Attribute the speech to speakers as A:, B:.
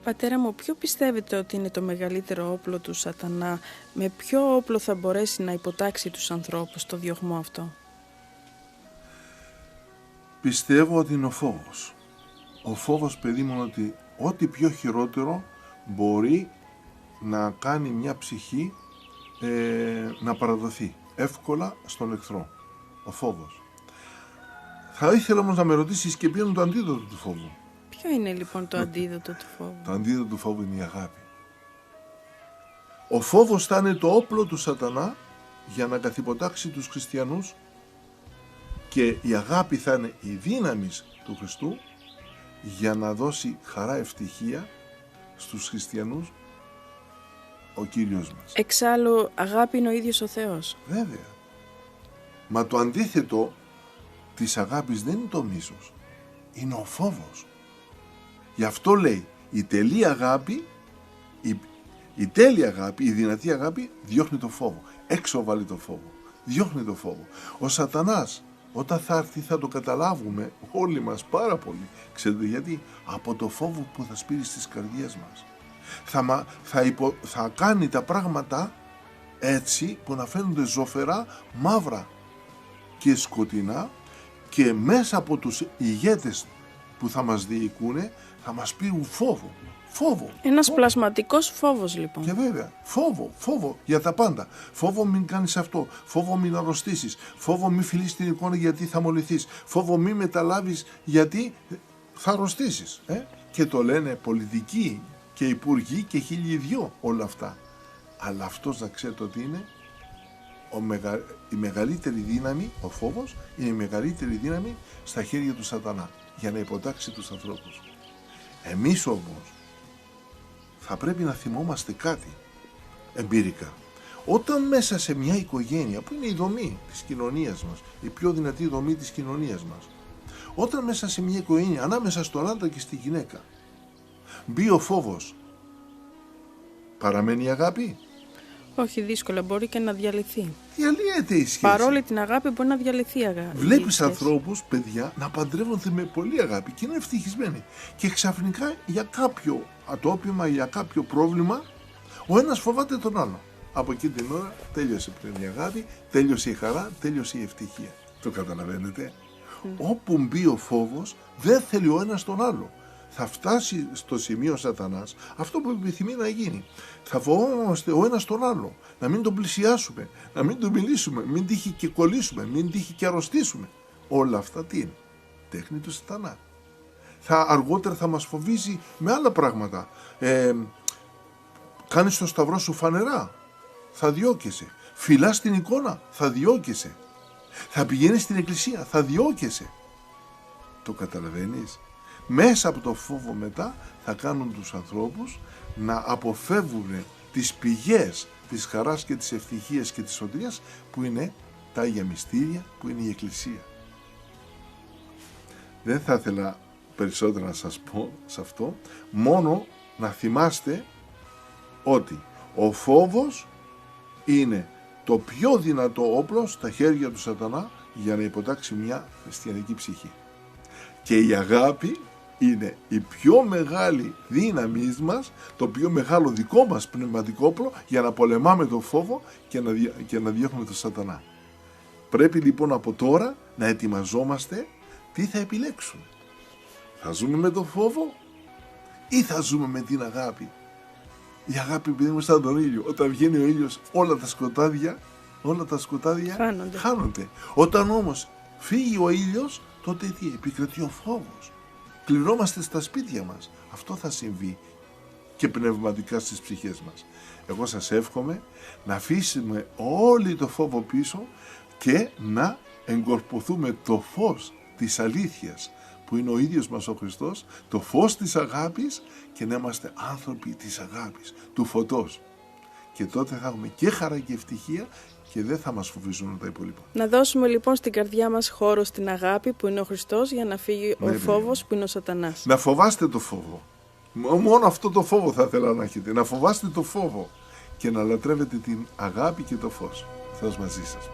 A: Πατέρα μου, ποιο πιστεύετε ότι είναι το μεγαλύτερο όπλο του σατανά? Με ποιο όπλο θα μπορέσει να υποτάξει τους ανθρώπους στο διωγμό αυτό?
B: Πιστεύω ότι είναι ο φόβος. Ο φόβος, παιδί μου, ότι ό,τι πιο χειρότερο μπορεί να κάνει μια ψυχή να παραδοθεί εύκολα στον εχθρό. Ο φόβος. Θα ήθελα όμως να με ρωτήσεις και ποιο είναι το αντίδοτο του φόβου.
A: Ποιο είναι λοιπόν το αντίδοτο του φόβου?
B: Το αντίδοτο του φόβου είναι η αγάπη. Ο φόβος θα είναι το όπλο του σατανά για να καθυποτάξει τους χριστιανούς και η αγάπη θα είναι η δύναμη του Χριστού για να δώσει χαρά, ευτυχία στους χριστιανούς ο Κύριος μας.
A: Εξάλλου, αγάπη είναι ο ίδιος ο Θεός.
B: Βέβαια. Μα το αντίθετο της αγάπης δεν είναι το μίσος, είναι ο φόβος. Γι' αυτό λέει η τέλεια αγάπη, η τέλεια αγάπη, η δυνατή αγάπη διώχνει το φόβο. Έξω βάλει το φόβο. Διώχνει το φόβο. Ο σατανάς όταν θα έρθει θα το καταλάβουμε όλοι μας πάρα πολύ. Ξέρετε γιατί? Από το φόβο που θα σπείρει στις καρδιές μας. Θα κάνει τα πράγματα έτσι που να φαίνονται ζωφερά, μαύρα και σκοτεινά και μέσα από τους ηγέτες που θα μας διοικούνε θα μας πήρουν φόβο.
A: Ένας πλασματικός φόβος λοιπόν.
B: Και βέβαια, φόβο για τα πάντα. Φόβο μην κάνεις αυτό, φόβο μην αρρωστήσεις, φόβο μην φιλείς την εικόνα γιατί θα μολυθείς, φόβο μην μεταλάβεις γιατί θα αρρωστήσεις. Και το λένε πολιτικοί και υπουργοί και 1002 όλα αυτά. Αλλά αυτός να ξέρετε ότι είναι η μεγαλύτερη δύναμη, ο φόβος είναι η μεγαλύτερη δύναμη στα χέρια του σατανά για να υποτάξει τους ανθρώπους. Εμείς όμως θα πρέπει να θυμόμαστε κάτι εμπειρικά. Όταν μέσα σε μια οικογένεια, που είναι η δομή της κοινωνίας μας, η πιο δυνατή δομή της κοινωνίας μας, όταν μέσα σε μια οικογένεια, ανάμεσα στον άντρα και στη γυναίκα, μπει ο φόβος, παραμένει η αγάπη?
A: Όχι, δύσκολα, μπορεί και να διαλυθεί.
B: Διαλύεται η σχέση.
A: Παρόλη την αγάπη μπορεί να διαλυθεί η αγάπη.
B: Βλέπεις ανθρώπους, παιδιά, να παντρεύονται με πολύ αγάπη και είναι ευτυχισμένοι. Και ξαφνικά για κάποιο ατόπιμα, για κάποιο πρόβλημα, ο ένας φοβάται τον άλλο. Από εκεί την ώρα τέλειωσε πλέον η αγάπη, τέλειωσε η χαρά, τέλειωσε η ευτυχία. Το καταλαβαίνετε? Όπου μπει ο φόβος, δεν θέλει ο ένας τον άλλο. Θα φτάσει στο σημείο ο σατανάς αυτό που επιθυμεί να γίνει. Θα φοβόμαστε ο ένας τον άλλο, να μην τον πλησιάσουμε, να μην τον μιλήσουμε, μην τύχει και κολλήσουμε, μην τύχει και αρρωστήσουμε. Όλα αυτά τι είναι? Τέχνη του σατανά. Αργότερα θα μας φοβίζει με άλλα πράγματα. Κάνεις το σταυρό σου φανερά, θα διώκεσαι. Φυλάς την εικόνα, θα διώκεσαι. Θα πηγαίνεις στην εκκλησία, θα διώκεσαι. Το καταλαβαίνεις? Μέσα από το φόβο μετά θα κάνουν τους ανθρώπους να αποφεύγουν τις πηγές της χαράς και της ευτυχίας και της σωτηρίας που είναι τα Άγια Μυστήρια, που είναι η Εκκλησία. Δεν θα ήθελα περισσότερα να σας πω σε αυτό, μόνο να θυμάστε ότι ο φόβος είναι το πιο δυνατό όπλο στα χέρια του σατανά για να υποτάξει μια χριστιανική ψυχή. Και η αγάπη είναι η πιο μεγάλη δύναμή μας, το πιο μεγάλο δικό μας πνευματικό όπλο για να πολεμάμε τον φόβο και να διώχνουμε τον σατανά. Πρέπει λοιπόν από τώρα να ετοιμαζόμαστε τι θα επιλέξουμε. Θα ζούμε με τον φόβο ή θα ζούμε με την αγάπη? Η αγάπη επειδή είναι σαν τον ήλιο. Όταν βγαίνει ο ήλιος όλα τα σκοτάδια χάνονται. Όταν όμως φύγει ο ήλιος, τότε τι? Επικρατεί ο φόβος. Κλεινόμαστε στα σπίτια μας. Αυτό θα συμβεί και πνευματικά στις ψυχές μας. Εγώ σας εύχομαι να αφήσουμε όλη το φόβο πίσω και να εγκορποθούμε το φως της αλήθειας που είναι ο ίδιος μας ο Χριστός, το φως της αγάπης και να είμαστε άνθρωποι της αγάπης, του φωτός. Και τότε θα έχουμε και χαρά και ευτυχία και δεν θα μας φοβίζουν τα υπόλοιπα.
A: Να δώσουμε λοιπόν στην καρδιά μας χώρο στην αγάπη που είναι ο Χριστός για να φύγει ο φόβος που είναι ο σατανάς.
B: Να φοβάστε το φόβο. Μόνο αυτό το φόβο θα ήθελα να έχετε. Να φοβάστε το φόβο και να λατρεύετε την αγάπη και το φως. Θεός μαζί σας.